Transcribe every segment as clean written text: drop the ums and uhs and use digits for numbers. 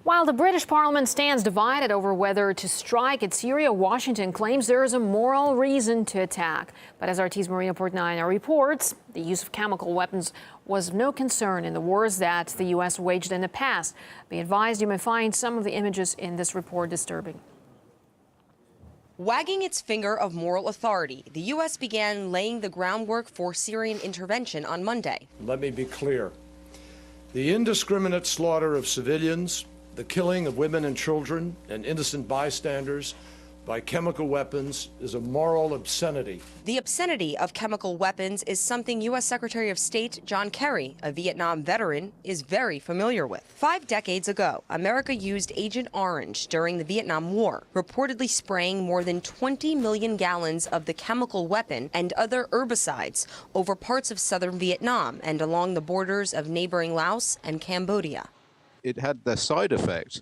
While the British Parliament stands divided over whether to strike at Syria, Washington claims there is a moral reason to attack. But as RT's Marina Portnaya reports, the use of chemical weapons was no concern in the wars that the U.S. waged in the past. Be advised, you may find some of the images in this report disturbing. Wagging its finger of moral authority, the U.S. began laying the groundwork for Syrian intervention on Monday. Let me be clear. The indiscriminate slaughter of civilians, the killing of women and children and innocent bystanders by chemical weapons is a moral obscenity. The obscenity of chemical weapons is something U.S. Secretary of State John Kerry, a Vietnam veteran, is very familiar with. 5 decades ago, America used Agent Orange during the Vietnam War, reportedly spraying more than 20 million gallons of the chemical weapon and other herbicides over parts of southern Vietnam and along the borders of neighboring Laos and Cambodia. It had the side effect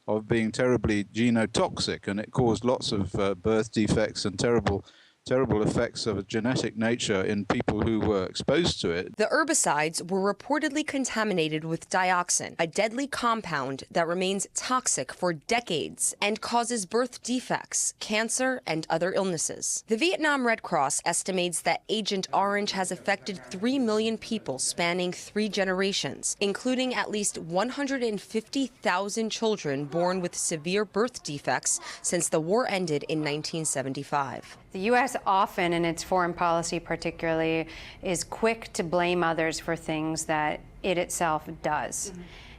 of being terribly genotoxic, and it caused lots of birth defects and terrible effects of a genetic nature in people who were exposed to it. The herbicides were reportedly contaminated with dioxin, a deadly compound that remains toxic for decades and causes birth defects, cancer, and other illnesses. The Vietnam Red Cross estimates that Agent Orange has affected 3 million people spanning 3 generations, including at least 150,000 children born with severe birth defects since the war ended in 1975. The U.S. often, in its foreign policy particularly, is quick to blame others for things that it itself does.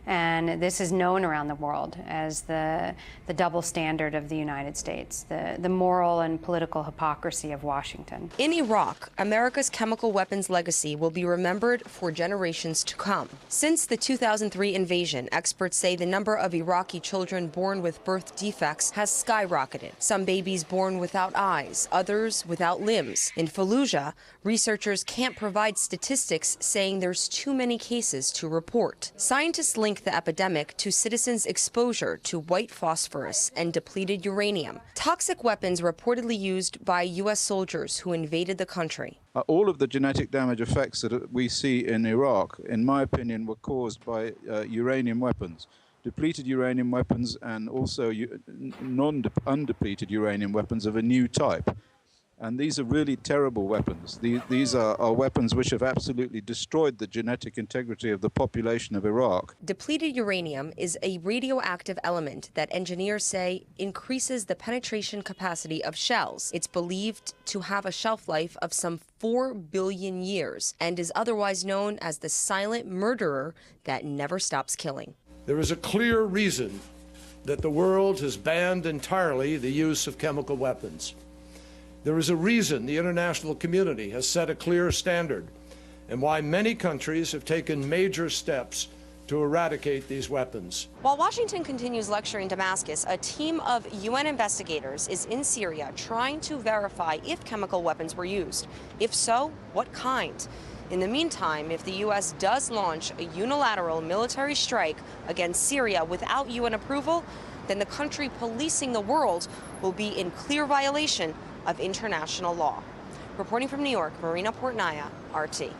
And this is known around the world as the double standard of the United States, the moral and political hypocrisy of Washington. In Iraq, America's chemical weapons legacy will be remembered for generations to come. Since the 2003 invasion, experts say the number of Iraqi children born with birth defects has skyrocketed. Some babies born without eyes, others without limbs. In Fallujah, researchers can't provide statistics, saying there's too many cases to report. Scientists link the epidemic to citizens' exposure to white phosphorus and depleted uranium, toxic weapons reportedly used by U.S. soldiers who invaded the country. All of the genetic damage effects that we see in Iraq, in my opinion, were caused by uranium weapons. Depleted uranium weapons and also undepleted uranium weapons of a new type. And these are really terrible weapons. These are weapons which have absolutely destroyed the genetic integrity of the population of Iraq. Depleted uranium is a radioactive element that engineers say increases the penetration capacity of shells. It's believed to have a shelf life of some 4 billion years and is otherwise known as the silent murderer that never stops killing. There is a clear reason that the world has banned entirely the use of chemical weapons. There is a reason the international community has set a clear standard and why many countries have taken major steps to eradicate these weapons. While Washington continues lecturing Damascus, a team of UN investigators is in Syria trying to verify if chemical weapons were used. If so, what kind? In the meantime, if the U.S. does launch a unilateral military strike against Syria without UN approval, then the country policing the world will be in clear violation of international law. Reporting from New York, Marina Portnaya, RT.